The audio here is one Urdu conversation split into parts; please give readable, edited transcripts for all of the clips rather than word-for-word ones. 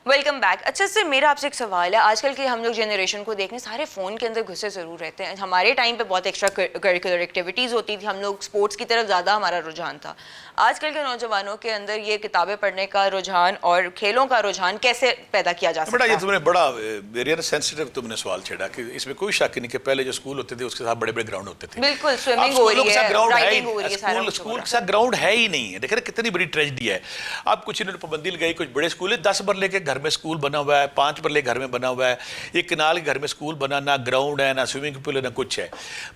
Welcome back. اچھا سر, میرا آپ سے ایک سوال ہے. آج کل کے ہم لوگ جنریشن کو دیکھیں, سارے فون کے اندر گھسے ضرور رہتے ہیں. ہمارے ٹائم پہ بہت ایکسٹرا کریکولر ایکٹیویٹیز ہوتی تھی, ہم لوگ اسپورٹس کی طرف زیادہ ہمارا رجحان تھا. آج کل کے نوجوانوں کے اندر یہ کتابیں پڑھنے کا رجحان اور کھیلوں کا رجحان کیسے پیدا کیا جا سکتا ہے؟ یہ تم نے بڑا ویری سینسٹیو تم نے سوال چھیڑا کہ اس میں کوئی شک نہیں کہ پہلے جو اسکول ہوتے تھے اس کے ساتھ بڑے بڑے گراؤنڈ ہوتے تھے. بالکل, سوئمنگ ہو رہی ہے, رائڈنگ ہو رہی ہے, اسکول کے ساتھ گراؤنڈ ہے ہی نہیں ہے. دیکھیں کتنی بڑی ٹریجڈی ہے. اب کچھ انہوں نے پابندی لگائی, کچھ بڑے اسکول ہیں 10 مرلے کے گھر میں اسکول بنا ہوا ہے, 5 مرلے گھر میں بنا ہوا ہے, ایک کنال کے گھر میں اسکول بنا, نہ گراؤنڈ ہے, نہ سوئمنگ پول ہے, نہ کچھ ہے.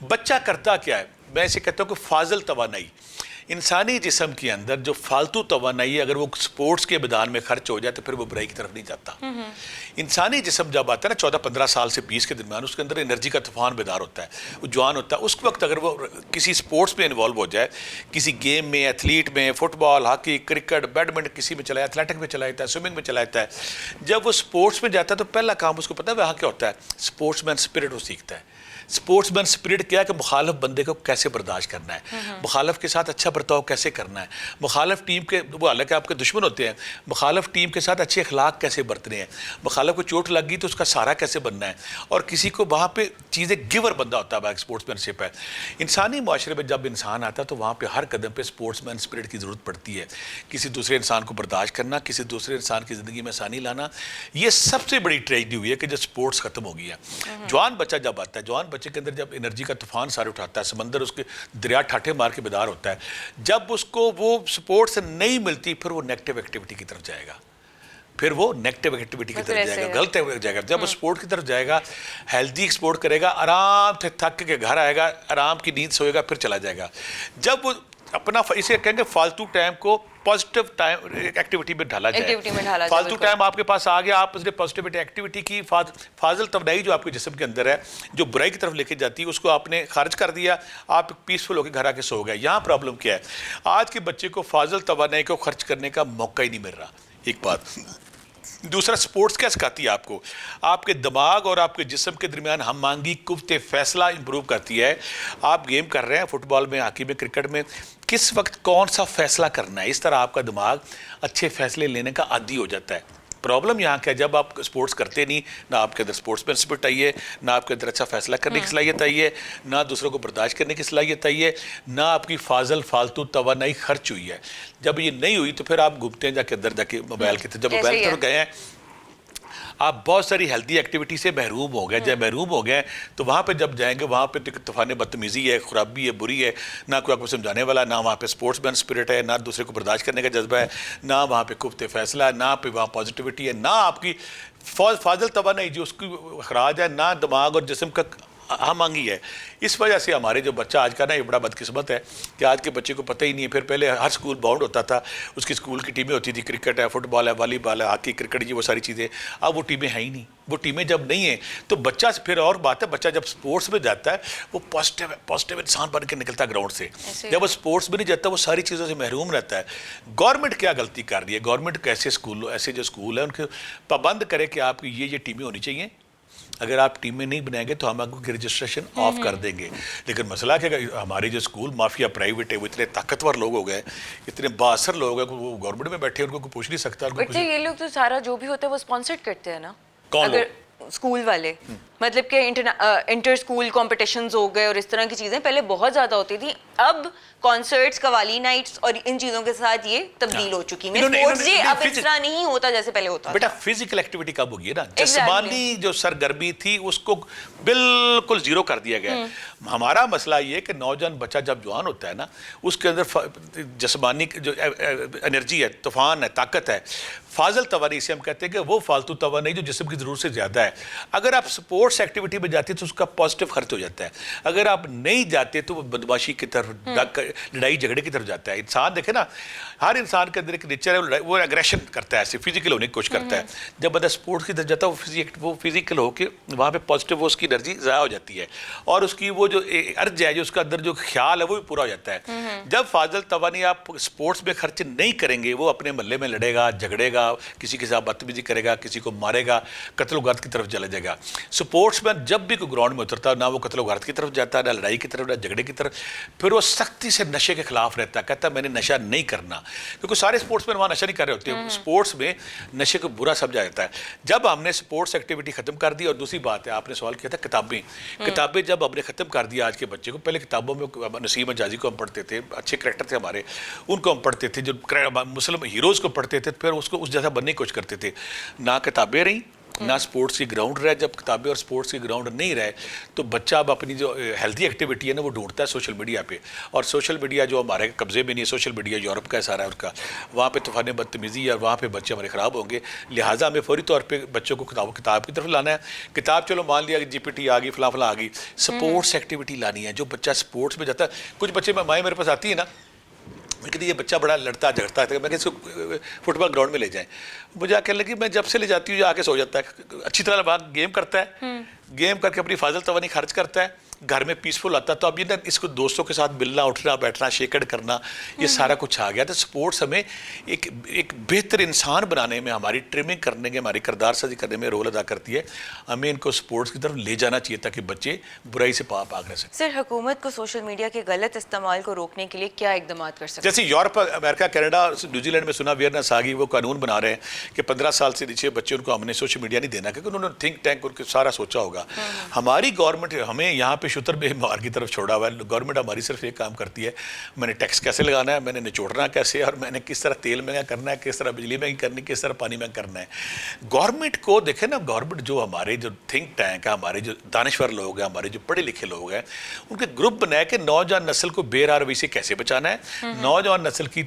بچہ کرتا کیا ہے؟ میں اسے کہتا ہوں کہ فاضل توانائی. انسانی جسم کے اندر جو فالتو توانائی ہے اگر وہ سپورٹس کے میدان میں خرچ ہو جائے تو پھر وہ برائی کی طرف نہیں جاتا. انسانی جسم جب آتا ہے نا 14-15 سال سے 20 کے درمیان, اس کے اندر انرجی کا طوفان بیدار ہوتا ہے, وہ جوان ہوتا ہے. اس وقت اگر وہ کسی سپورٹس میں انوالو ہو جائے, کسی گیم میں, ایتھلیٹ میں, فٹ بال, ہاکی, کرکٹ, بیڈمنٹن, کسی میں چلا جاتا ہے, ایتھلیٹک میں چلا جاتا ہے, سوئمنگ میں چلا جاتا ہے, جب وہ سپورٹس میں جاتا ہے تو پہلا کام اس کو پتہ ہے وہاں کیا ہوتا ہے؟ سپورٹس مین اسپرٹ وہ سیکھتا ہے. سپورٹس مین اسپرٹ کیا ہے کہ مخالف بندے کو کیسے برداشت کرنا ہے, مخالف کے ساتھ اچھا برتاؤ کیسے کرنا ہے, مخالف ٹیم کے, وہ حالانکہ آپ کے دشمن ہوتے ہیں, مخالف ٹیم کے ساتھ اچھے اخلاق کیسے برتنے ہیں, مخالف کو چوٹ لگ گئی تو اس کا سہارا کیسے بننا ہے, اور کسی کو وہاں پہ چیزیں گیور بندہ ہوتا ہے. سپورٹس مین شپ ہے. انسانی معاشرے میں جب انسان آتا ہے تو وہاں پہ ہر قدم پہ سپورٹس مین اسپرٹ کی ضرورت پڑتی ہے. کسی دوسرے انسان کو برداشت کرنا, کسی دوسرے انسان کی زندگی میں آسانی لانا. یہ سب سے بڑی ٹریجڈی ہوئی ہے کہ جب سپورٹس ختم ہو گیا. جوان بچہ جب آتا ہے, جوان بچے کے اندر جب انرجی کا طوفان سارے اٹھاتا ہے, سمندر اس کے دریا ٹھاٹھے مار کے بیدار ہوتا ہے, جب اس کو وہ سپورٹس نہیں ملتی پھر وہ نیگیٹو ایکٹیویٹی کی طرف جائے گا, پھر وہ نیگیٹو ایکٹیویٹی کی طرف جائے گا, غلط جائے گا. جب وہ سپورٹ کی طرف جائے گا, ہیلدی سپورٹ کرے گا, آرام سے تھک کے گھر آئے گا, آرام کی نیند سوئے گا, پھر چلا جائے گا. جب وہ اپنا اسے کہیں گے فالتو ٹائم کو پازیٹیو ٹائم ایکٹیویٹی میں ڈھالا جائے. فالتو ٹائم آپ کے پاس آ گیا, آپ اس نے پازیٹیو ایکٹیویٹی کی, فاضل توانائی جو آپ کے جسم کے اندر ہے جو برائی کی طرف لے کے جاتی ہے اس کو آپ نے خارج کر دیا, آپ پیسفل ہو کے گھر آ کے سو گئے. یہاں پرابلم کیا ہے؟ آج کے بچے کو فاضل توانائی کو خرچ کرنے کا موقع ہی نہیں مل رہا, ایک بات. دوسرا, سپورٹس کیا سکھاتی ہے آپ کو؟ آپ کے دماغ اور آپ کے جسم کے درمیان ہم آہنگی, قوت فیصلہ امپروو کرتی ہے. آپ گیم کر رہے ہیں, فٹ بال میں, ہاکی میں, کرکٹ میں, کس وقت کون سا فیصلہ کرنا ہے, اس طرح آپ کا دماغ اچھے فیصلے لینے کا عادی ہو جاتا ہے. پرابلم یہاں کیا ہے؟ جب آپ سپورٹس کرتے نہیں, نہ آپ کے اندر سپورٹس مین اسپرٹ آئی ہے, نہ آپ کے اندر اچھا فیصلہ کرنے کی صلاحیت آئی ہے, نہ دوسروں کو برداشت کرنے کی صلاحیت آئی ہے, نہ آپ کی فالتو توانائی خرچ ہوئی ہے. جب یہ نہیں ہوئی تو پھر آپ گھومتے ہیں جا کے اندر جا کے موبائل کے, جب موبائل کی طرف گئے ہیں آپ بہت ساری ہیلدی ایکٹیویٹی سے محروم ہو گئے. جب محروم ہو گئے تو وہاں پہ جب جائیں گے وہاں پہ طوفان بدتمیزی ہے, خرابی ہے, بری ہے, نہ کوئی آپ کو سمجھانے والا, نہ وہاں پہ سپورٹس مین اسپرٹ ہے, نہ دوسرے کو برداشت کرنے کا جذبہ ہے, نہ وہاں پہ قوت فیصلہ ہے, نہ پہ وہاں پازیٹیوٹی ہے, نہ آپ کی فاضل توانائی جو اس کی اخراج ہے, نہ دماغ اور جسم کا ہم آہنگی ہے. اس وجہ سے ہمارے جو بچہ آج کا نا یہ بڑا بدقسمت ہے کہ آج کے بچے کو پتہ ہی نہیں ہے. پھر پہلے ہر سکول باؤنڈ ہوتا تھا, اس کی سکول کی ٹیمیں ہوتی تھی, کرکٹ ہے, فٹ بال ہے, والی بال ہے, ہاکی, کرکٹ, یہ وہ ساری چیزیں. اب وہ ٹیمیں ہیں ہی نہیں. وہ ٹیمیں جب نہیں ہیں تو بچہ پھر اور بات ہے, بچہ جب سپورٹس میں جاتا ہے وہ پازیٹیو انسان بن کے نکلتا ہے گراؤنڈ سے. جب وہ سپورٹس میں نہیں جاتا وہ ساری چیزوں سے محروم رہتا ہے. گورنمنٹ کیا غلطی کر رہی ہے؟ گورنمنٹ ایسے جو اسکول ہیں ان کے پابند کرے کہ آپ کی یہ ٹیمیں ہونی چاہیے. اگر آپ ٹیمیں نہیں بنائیں گے تو ہم آپ کو رجسٹریشن آف کر دیں گے. لیکن مسئلہ کیا کہ ہمارے جو اسکول مافیا پرائیویٹ ہے وہ اتنے طاقتور لوگ ہو گئے, اتنے بااثر لوگ ہیں, وہ گورنمنٹ میں بیٹھے ان کو کوئی پوچھ نہیں سکتا. یہ لوگ تو سارا جو بھی ہوتا ہے وہ اسپانسرڈ کرتے ہیں نا. کون لوگ؟ اسکول والے, مطلب کہ انٹر اسکول کمپٹیشنز ہو گئے اور اس طرح کی چیزیں پہلے بہت زیادہ ہوتی تھیں. اب کانسرٹس, قوالی نائٹس اور ان چیزوں کے ساتھ یہ تبدیل ہو چکی ہے. اسپورٹس ڈے اب اس طرح نہیں ہوتا جیسے پہلے ہوتا. بیٹا فزیکل ایکٹیویٹی کب ہوگی نا, جسمانی جو سرگرمی تھی اس کو بالکل زیرو کر دیا گیا. ہمارا مسئلہ یہ ہے کہ نوجوان بچہ جب جوان ہوتا ہے نا اس کے اندر جسمانی جو انرجی ہے, طوفان ہے, طاقت ہے, فاضل توانائی سے ہم کہتے ہیں کہ وہ فالتو توانائی جو جسم کی ضرورت سے زیادہ ہے. اگر آپ سپورٹس ایکٹیویٹی میں جاتے ہیں تو اس کا پازیٹیو خرچ ہو جاتا ہے. اگر آپ نہیں جاتے تو وہ بدماشی کی طرف, لڑائی جھگڑے کی طرف جاتا ہے. انسان دیکھیں نا, ہر انسان کے اندر ایک نیچر ہے, وہ اگریشن کرتا ہے, ایسے فزیکل ہونے کی کوشش کرتا ہے. جب بندہ سپورٹس کی طرف جاتا ہے وہ فزیکل ہو کے وہاں پہ پازیٹیو وہ اس کی انرجی ضائع ہو جاتی ہے, اور اس کی وہ جو ارج ہے, جو اس کا اندر جو خیال ہے وہ بھی پورا ہو جاتا ہے. جب فاضل توانائی آپ سپورٹس میں خرچ نہیں کریں گے, وہ اپنے محلے میں لڑے گا, جھگڑے گا, کسی کے ساتھ بدتمیزی کرے گا, کسی کو مارے گا, قتل و غارت کی طرف طرف چلا جائے گا. سپورٹس مین جب بھی کوئی گراؤنڈ میں اترتا نہ وہ قتل و غارت کی طرف جاتا ہے، نہ لڑائی کی طرف، نہ جھگڑے کی طرف، پھر وہ سختی سے نشے کے خلاف رہتا ہے، کہتا ہے میں نے نشہ نہیں کرنا، کیونکہ سارے سپورٹس مین وہاں نشہ نہیں کر رہے ہوتے. سپورٹس میں نشے کو برا سمجھا جاتا ہے. جب ہم نے سپورٹس ایکٹیویٹی ختم کر دی، اور دوسری بات ہے آپ نے سوال کیا تھا کتابیں جب ہم نے ختم کر دیا آج کے بچے کو، پہلے کتابوں میں نسیم حجازی کو ہم پڑھتے تھے، اچھے کریکٹر تھے ہمارے، ان کو ہم پڑھتے تھے، جو مسلم ہیروز کو پڑھتے تھے، پھر اس کو اس جیسا بننے کی کوشش کرتے تھے. نہ کتابیں رہیں نہ سپورٹس کی گراؤنڈ رہے. جب کتابیں اور سپورٹس کی گراؤنڈ نہیں رہے تو بچہ اب اپنی جو ہیلتھی ایکٹیویٹی ہے نا وہ ڈھونڈتا ہے سوشل میڈیا پہ. اور سوشل میڈیا جو ہمارے قبضے میں نہیں ہے، سوشل میڈیا یورپ کا ہے سارا اس کا، وہاں پہ طوفان بدتمیزی ہے اور وہاں پہ بچے ہمارے خراب ہوں گے. لہٰذا ہمیں فوری طور پہ بچوں کو کتاب کی طرف لانا ہے. کتاب چلو مان لیا کہ جی پی ٹی آ گئی، فلاں آ گئی، سپورٹس ایکٹیویٹی لانی ہے. جو بچہ سپورٹس میں جاتا ہے، کچھ بچے مائیں میرے پاس آتی ہے نا، میں کہتی یہ بچہ بڑا لڑتا جھگڑتا ہے، میں کہ اس کو فٹ بال گراؤنڈ میں لے جائیں. مجھے کہنے لگی میں جب سے لے جاتی ہوں یہ آ کے سو جاتا ہے، اچھی طرح بات گیم کرتا ہے، گیم کر کے اپنی فاضل توانی خرچ کرتا ہے، گھر میں پیسفل آتا ہے. تو اب یہ نا اس کو دوستوں کے ساتھ ملنا، اٹھنا بیٹھنا، شیکڑ کرنا، یہ سارا کچھ آ گیا. تو سپورٹس ہمیں ایک بہتر انسان بنانے میں، ہماری ٹریمنگ کرنے میں، ہماری کردار سازی کرنے میں رول ادا کرتی ہے. ہمیں ان کو سپورٹس کی طرف لے جانا چاہیے تاکہ بچے برائی سے پاک رہ سکیں. سر، حکومت کو سوشل میڈیا کے غلط استعمال کو روکنے کے لیے کیا اقدامات کر سکتے ہیں؟ جیسے یورپ، امریکہ، کینیڈا، نیوزی لینڈ میں سنا اویئرنیس آ گئی، وہ قانون بنا رہے ہیں کہ 15 سال سے نیچے بچے ان کو ہم نے سوشل میڈیا نہیں دینا، کیونکہ انہوں نے تھنک ٹینک ان کے سارا سوچا ہوگا. ہماری گورنمنٹ ہمیں یہاں پہ شتر بے مار کی طرف چھوڑا ہوا ہے. گورنمنٹ ہماری صرف ایک کام کرتی ہے، میں نے ٹیکس کیسے لگانا ہے، میں نے نچوڑنا کیسے، اور میں نے کس طرح تیل مہنگا کرنا ہے، کس طرح بجلی مہنگی کرنی ہے، کس طرح پانی مہنگا کرنا ہے. گورنمنٹ کو دیکھیں نا، گورنمنٹ جو ہمارے جو تھنک ٹینک ہے، ہمارے جو دانشور لوگ ہیں، ہمارے جو پڑھے لکھے لوگ ہیں، ان کے گروپ بنائے کہ نوجوان نسل کو بے راہ روی سے کیسے بچانا ہے، نوجوان نسل کی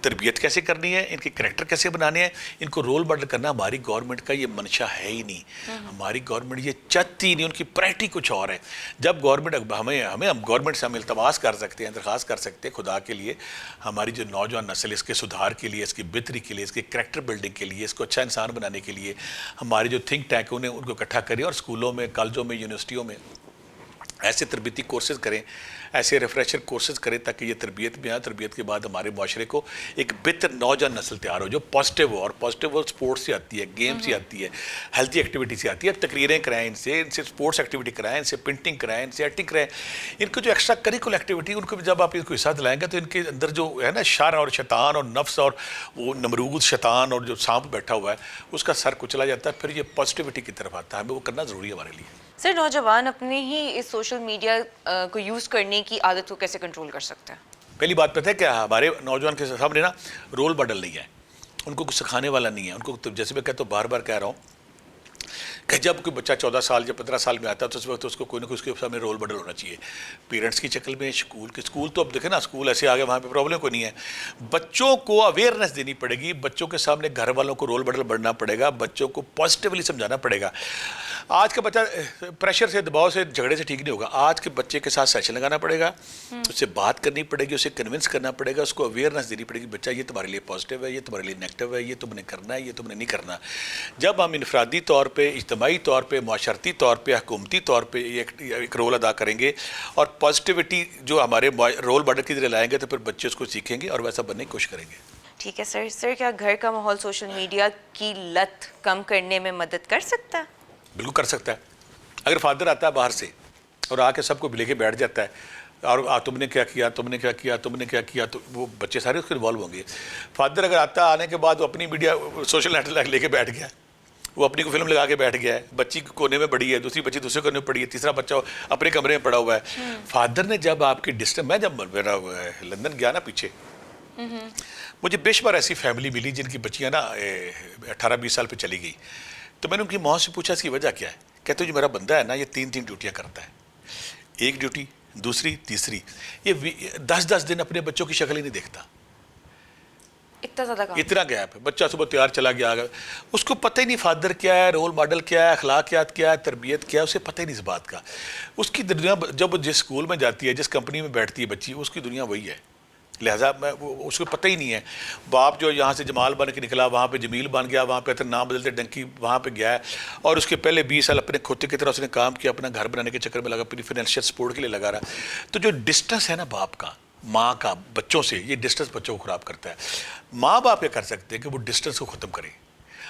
تربیت کیسے کرنی ہے، ان کے کریکٹر کیسے بنانے ہیں، ان کو رول ماڈل کرنا. ہماری گورنمنٹ کا یہ منشا ہے ہی نہیں. ہماری گورنمنٹ یہ چاہتی نہیں، ان کی پرائرٹی کچھ اور ہے. جب گورنمنٹ ہم گورنمنٹ سے ہم التماس کر سکتے ہیں، درخواست کر سکتے ہیں خدا کے لیے، ہماری جو نوجوان نسل اس کے سدھار کے لیے، اس کی بہتری کے لیے، اس کے کریکٹر بلڈنگ کے لیے، اس کو اچھا انسان بنانے کے لیے ہمارے جو تھنک ٹینک ہیں ان کو اکٹھا کریں، اور اسکولوں میں، کالجوں میں، یونیورسٹیوں میں ایسے تربیتی کورسز کریں، ایسے ریفریشر کورسز کریں تاکہ یہ تربیت میں آئے. تربیت کے بعد ہمارے معاشرے کو ایک بہتر نوجوان نسل تیار ہو جو پازیٹیو ہو، اور پازیٹیو وہ سپورٹس سے آتی ہے، گیم سے آتی ہے، ہیلتھی ایکٹیویٹی سے آتی ہے. تقریریں کرائیں، ان سے سپورٹس ایکٹیویٹی کرائیں، ان سے پینٹنگ کرائیں، ان سے ایکٹنگ کرائیں. ان کو جو ایکسٹرا کریکولر ایکٹیویٹی، ان کو جب آپ ان کو حصہ دلائیں گے تو ان کے اندر جو ہے نا شر اور شیطان اور نفس اور وہ نمرود شیطان اور جو سانپ بیٹھا ہوا ہے اس کا سر کچلا جاتا ہے. پھر یہ پازیٹیوٹی کی طرف آتا ہے. ہمیں وہ کرنا ضروری ہے ہمارے لیے. سر، نوجوان اپنے ہی اس سوشل میڈیا کو یوز کرنے کی عادت کو کیسے کنٹرول کر سکتے ہیں؟ پہلی بات پتہ ہے کہ ہمارے نوجوان کے سامنے نا رول ماڈل نہیں ہے، ان کو کچھ سکھانے والا نہیں ہے. ان کو جیسے میں کہتا ہوں، بار بار کہہ رہا ہوں کہ جب کوئی بچہ 14 سال یا 15 سال میں آتا ہے تو اس وقت اس کو کوئی نہ کوئی اس کے سامنے رول ماڈل ہونا چاہیے. پیرنٹس کی شکل میں، اسکول تو اب دیکھیں نا، اسکول ایسے آگے وہاں پہ پرابلم کوئی نہیں ہے. بچوں کو اویئرنیس دینی پڑے گی، بچوں کے سامنے گھر والوں کو رول ماڈل بننا پڑے گا، بچوں کو پازیٹیولی سمجھانا پڑے گا. آج کا بچہ پریشر سے، دباؤ سے، جھگڑے سے ٹھیک نہیں ہوگا. آج کے بچے کے ساتھ سیشن لگانا پڑے گا، اس سے بات کرنی پڑے گی، اسے کنونس کرنا پڑے گا، اس کو اویئرنیس دینی پڑے گی. بچہ یہ تمہارے لیے پازیٹیو ہے، یہ تمہارے لیے نیگیٹو ہے، یہ تم نے کرنا ہے، یہ تم نے نہیں کرنا. جب ہم انفرادی طور پہ، اجتماعی طور پہ، معاشرتی طور پہ، حکومتی طور پہ ایک رول ادا کریں گے اور پازیٹیوٹی جو ہمارے رول ماڈل کی ذریعے لائیں گے تو پھر بچے اس کو سیکھیں گے اور ویسا بننے کی کوشش کریں گے. ٹھیک ہے سر. سر، کیا گھر کا ماحول سوشل میڈیا کی لت کم کرنے میں مدد کر سکتا ہے؟ بالکل کر سکتا ہے. اگر فادر آتا ہے باہر سے اور آ کے سب کو لے کے بیٹھ جاتا ہے اور تم نے کیا کیا، تم نے کیا کیا، تم نے کیا کیا، تو وہ بچے سارے اس کے انوالو ہوں گے. فادر اگر آتا، آنے کے بعد وہ اپنی میڈیا سوشل نیٹ لے کے بیٹھ گیا، وہ اپنی کو فلم لگا کے بیٹھ گیا ہے، بچی کونے میں پڑی ہے، دوسری بچی دوسرے کونے میں پڑی ہے، تیسرا بچہ اپنے کمرے میں پڑا ہوا ہے. فادر نے جب آپ کی میں جب میرا لندن گیا نا پیچھے، مجھے بیش بار ایسی فیملی ملی جن کی بچیاں نا 18-20 سال پہ چلی گئی. تو میں نے ان کی ماں سے پوچھا اس کی وجہ کیا ہے. کہتے جو میرا بندہ ہے نا یہ 3 ڈیوٹیاں کرتا ہے، ایک ڈیوٹی، دوسری، تیسری. یہ 10 دن اپنے بچوں کی شکل ہی نہیں دیکھتا. اتنا زیادہ کام، اتنا گیپ ہے. بچہ صبح تیار چلا گیا، اس کو پتہ ہی نہیں فادر کیا ہے، رول ماڈل کیا ہے، اخلاقیات کیا ہے، تربیت کیا ہے، اسے پتہ ہی نہیں اس بات کا. اس کی دنیا جب جس اسکول میں جاتی ہے، جس کمپنی میں بیٹھتی ہے بچی، اس کی دنیا وہی ہے. لہٰذا اس کو پتہ ہی نہیں ہے. باپ جو یہاں سے جمال بن کے نکلا وہاں پہ جمیل بن گیا، وہاں پہ نام بدلتے ڈنکی وہاں پہ گیا ہے، اور اس کے پہلے 20 سال اپنے کھوتے کی طرح اس نے کام کیا، اپنا گھر بنانے کے چکر میں لگا، اپنی فائنینشیل سپورٹ کے لیے لگا رہا. تو جو ڈسٹنس ہے نا باپ کا، ماں کا بچوں سے، یہ ڈسٹنس بچوں کو خراب کرتا ہے. ماں باپ یہ کر سکتے ہیں کہ وہ ڈسٹنس کو ختم کریں.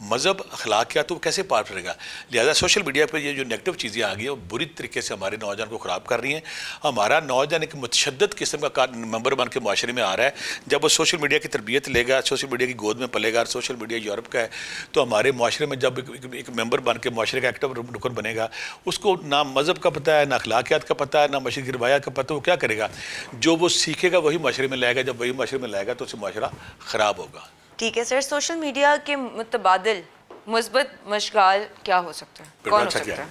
مذہب اخلاقیات وہ کیسے پار پڑے گا. لہٰذا سوشل میڈیا پہ یہ جو نیگیٹو چیزیں آ گئی ہیں وہ بری طریقے سے ہمارے نوجوان کو خراب کر رہی ہیں. ہمارا نوجوان ایک متشدد قسم کا ممبر بن کے معاشرے میں آ رہا ہے. جب وہ سوشل میڈیا کی تربیت لے گا, سوشل میڈیا کی گود میں پلے گا, اور سوشل میڈیا یورپ کا ہے, تو ہمارے معاشرے میں جب ایک ممبر بن کے معاشرے کا ایکٹیو رکن بنے گا, اس کو نہ مذہب کا پتہ ہے, نہ اخلاقیات کا پتہ ہے, نہ معاشرے کی روایات کا پتہ. وہ کیا کرے گا؟ جو وہ سیکھے گا وہی معاشرے میں لائے گا. جب وہی معاشرے میں لائے گا تو اس سے معاشرہ خراب ہوگا. ٹھیک ہے سر, سوشل میڈیا کے متبادل مثبت مشغال کیا ہو سکتا ہے, کون ہو سکتا ہے؟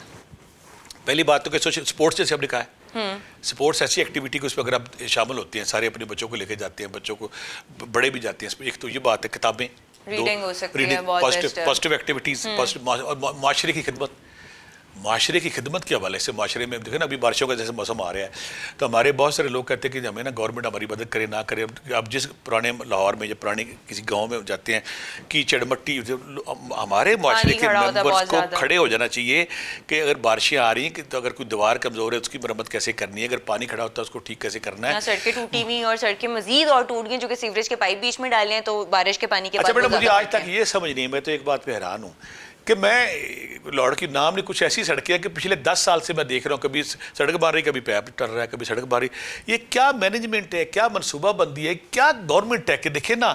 پہلی بات تو کہ اسپورٹس جیسے ہم نے کہا ہے, اسپورٹس ایسی ایکٹیویٹی کو اس پہ اگر آپ شامل ہوتے ہیں, سارے اپنے بچوں کو لے کے جاتے ہیں, بچوں کو بڑے بھی جاتے ہیں. ایک تو یہ بات ہے کتابیں, ریڈنگ ہو سکتی ہے, پازیٹیو ایکٹیویٹیز, معاشرے کی خدمت. معاشرے کی خدمت کے حوالے سے معاشرے میں دیکھیں نا, ابھی بارشوں کا جیسے موسم آ رہا ہے تو ہمارے بہت سارے لوگ کہتے ہیں کہ ہمیں نا گورنمنٹ ہماری مدد کرے نہ کرے. اب جس پرانے لاہور میں یا پرانے کسی گاؤں میں جاتے ہیں, کیچڑ مٹی, ہمارے معاشرے کے ممبرس کو کھڑے ہو جانا چاہیے کہ اگر بارشیں آ رہی ہیں تو اگر کوئی دیوار کمزور ہے اس کی مرمت کیسے کرنی ہے, اگر پانی کھڑا ہوتا ہے اس کو ٹھیک کیسے کرنا ہے. سڑکیں ٹوٹی ہوئی اور سڑکیں مزید اور ٹوٹ گئی جو کہ سیوریج کے پائپ بیچ میں ڈالے ہیں تو بارش کے پانی کے بعد. اچھا بیٹا, مجھے آج تک یہ سمجھ نہیں ہے, میں تو ایک بات پہ حیران ہوں کہ میں لاہور کی نام نے کچھ ایسی سڑکیں ہیں کہ پچھلے 10 سال سے میں دیکھ رہا ہوں, کبھی سڑک بن رہی, کبھی پیپ ٹر رہا ہے, کبھی سڑک بن رہی. یہ کیا مینجمنٹ ہے, کیا منصوبہ بندی ہے, کیا گورنمنٹ ہے کہ دیکھیں نا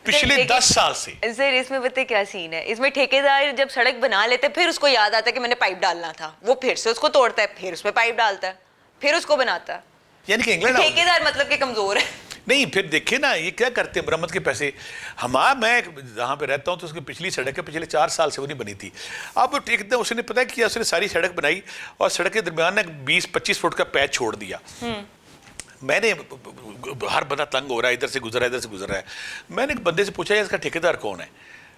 پچھلے 10 سال سے. سر اس میں پتہ کیا سین ہے, اس میں ٹھیکیدار جب سڑک بنا لیتے پھر اس کو یاد آتا ہے کہ میں نے پائپ ڈالنا تھا, وہ پھر سے اس کو توڑتا ہے, پھر اس میں پائپ ڈالتا ہے, پھر اس کو بناتا ہے. یعنی کہ انگلینڈ ٹھیکیدار مطلب کہ کمزور ہے نہیں. پھر دیکھیں نا یہ کیا کرتے ہیں, مرمت کے پیسے. میں جہاں پہ رہتا ہوں تو اس کی پچھلی سڑک ہے, پچھلے 4 سال سے وہ نہیں بنی تھی. اب ایک دم اس نے پتہ کیا, اس نے ساری سڑک بنائی اور سڑک کے درمیان 20-25 فٹ کا پیچ چھوڑ دیا. میں نے, ہر بندہ تنگ ہو رہا ہے, ادھر سے گزر رہا ہے, ادھر سے گزر رہا ہے. میں نے ایک بندے سے پوچھا اس کا ٹھیکیدار کون ہے؟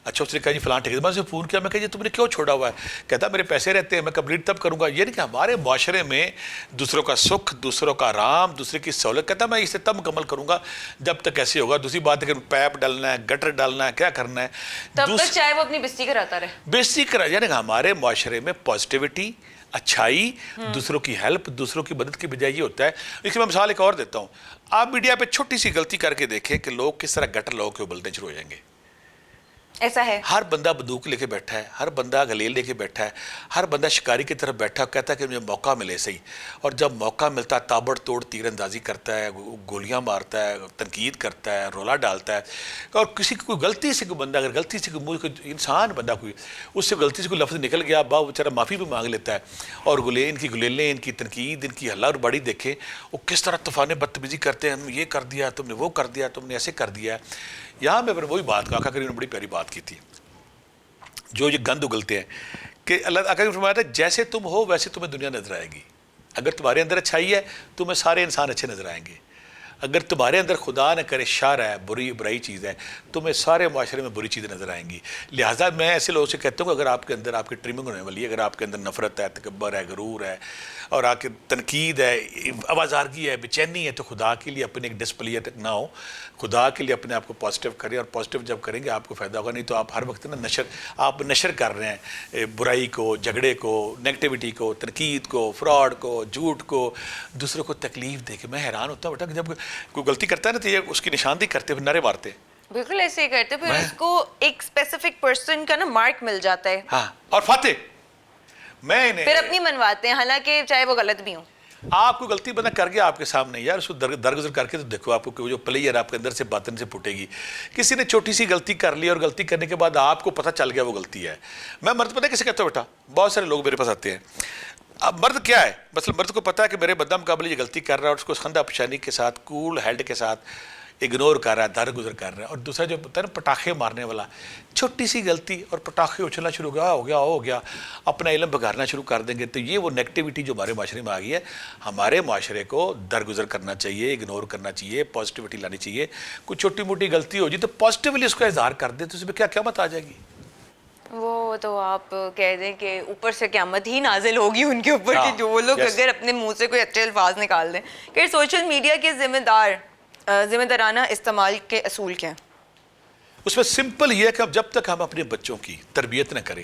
اچھا اس نے کہا جی فلاں ٹھیکیدار. میں اسے فون کیا, میں کہا جی تم نے کیوں چھوڑا ہوا ہے؟ کہتا میرے پیسے رہتے ہیں, میں کمپلیٹ تب کروں گا. یعنی کہ ہمارے معاشرے میں دوسروں کا سکھ, دوسروں کا آرام, دوسرے کی سہولت, کہتا میں اسے تب مکمل کروں گا جب تک ایسے ہوگا. دوسری بات ہے کہ پیپ ڈالنا ہے, گٹر ڈالنا ہے, کیا کرنا ہے, تب تک چاہے وہ اپنی بستی کراتا رہے. بستی کرا. یعنی کہ ہمارے معاشرے میں پازیٹیوٹی, اچھائی, دوسروں کی ہیلپ, دوسروں کی مدد کی بجائے یہ ہوتا ہے. اس کی میں مثال ایک اور دیتا ہوں. آپ میڈیا پہ چھوٹی سی غلطی کر کے دیکھیں کہ لوگ کس طرح گٹر لوگوں کے ابلنے شروع ہو جائیں گے. ایسا ہے, ہر بندہ بندوق لے کے بیٹھا ہے, ہر بندہ گلیل لے کے بیٹھا ہے, ہر بندہ شکاری کی طرف بیٹھا ہے, کہتا ہے کہ مجھے موقع ملے صحیح. اور جب موقع ملتا ہے تابڑ توڑ تیر اندازی کرتا ہے, گولیاں مارتا ہے, تنقید کرتا ہے, رولا ڈالتا ہے. اور کسی کی کوئی غلطی سے کوئی بندہ, اگر غلطی سے کوئی انسان بندہ کوئی اس سے غلطی سے کوئی لفظ نکل گیا, بیچارہ معافی بھی مانگ لیتا ہے. اور ان کی گلیلیں, ان کی تنقید, ان کی ہلہ اور بڑی دیکھیں وہ کس طرح طوفان بدتمیزی کرتے ہیں. ہم یہ کر دیا, تم نے وہ کر دیا, تم نے ایسے کر دیا ہے. یہاں میں وہی بات کہا کہ انہوں نے بڑی پیاری بات کی تھی, جو یہ گند اگلتے ہیں کہ اللہ آقا نے فرمایا تھا جیسے تم ہو ویسے تمہیں دنیا نظر آئے گی. اگر تمہارے اندر اچھائی ہے تمہیں سارے انسان اچھے نظر آئیں گے. اگر تمہارے اندر خدا نہ کرے شر ہے, برائی چیز ہے, تمہیں سارے معاشرے میں بری چیزیں نظر آئیں گی. لہٰذا میں ایسے لوگوں سے کہتا ہوں کہ اگر آپ کے اندر آپ کی ٹریمنگ ہونے والی ہے, اگر آپ کے اندر نفرت ہے, تکبر ہے, غرور ہے, اور آپ کی تنقید ہے, آوازارگی ہے, بے چینی ہے, تو خدا کے لیے اپنے ایک ڈسپلیٹ نہ ہو. خدا کے لیے اپنے آپ کو پازیٹیو کریں, اور پازیٹیو جب کریں گے آپ کو فائدہ ہوگا. نہیں تو آپ ہر وقت نا آپ نشر کر رہے ہیں برائی کو, جھگڑے کو, نیگیٹیوٹی کو, تنقید کو, فراڈ کو, جھوٹ کو, دوسروں کو تکلیف دے کے. میں حیران ہوتا ہوں بیٹا کہ جب کوئی غلطی کرتا ہے نا تو یہ اس کی نشاندہی کرتے ہوئے نعرے مارتے. بالکل ایسے ہی کرتے, پھر اس کو ایک اسپیسیفک پرسن کا نا مارک مل جاتا ہے. ہاں, اور فاتح میں پھر اپنی منواتے ہیں, حالانکہ چاہے وہ غلط بھی ہوں. آپ کو غلطی بندہ کر گیا آپ کے سامنے, یار اس کو درگزر کر کے تو دیکھو آپ کو جو پلیئر آپ کے اندر سے باطن سے پھوٹے گی. کسی نے چھوٹی سی غلطی کر لی اور غلطی کرنے کے بعد آپ کو پتہ چل گیا وہ غلطی ہے. میں مرد پتہ کیسے کہتا ہوں بیٹا, بہت سارے لوگ میرے پاس آتے ہیں. اب مرد کیا ہے, مثلا مرد کو پتہ ہے کہ میرے بدہ مقابلے یہ غلطی کر رہا ہے, اور اس کو خندہ پیشانی کے ساتھ, کول ہیڈ کے ساتھ اگنور کر رہا ہے, درگزر کر رہا ہے. اور دوسرا جو ہوتا ہے نا پٹاخے مارنے والا, چھوٹی سی غلطی اور پٹاخے اچھلنا شروع ہو گیا, اپنا علم بگاڑنا شروع کر دیں گے. تو یہ وہ نیگیٹیوٹی جو ہمارے معاشرے میں آ گئی ہے. ہمارے معاشرے کو درگزر کرنا چاہیے, اگنور کرنا چاہیے, پازیٹیوٹی لانی چاہیے. کوئی چھوٹی موٹی غلطی ہو جی تو پازیٹیولی اس کا اظہار کر دیں, تو اس میں کیا قیامت آ جائے گی. وہ تو آپ کہہ دیں کہ اوپر سے قیامت ہی نازل ہوگی ان کے اوپر, کہ جو وہ لوگ اگر اپنے منہ سے کوئی اچھے الفاظ نکال دیں. کہ سوشل میڈیا کے ذمہ دارانہ استعمال کے اصول کیا ہیں؟ اس میں سمپل یہ ہے کہ جب تک ہم اپنے بچوں کی تربیت نہ کریں,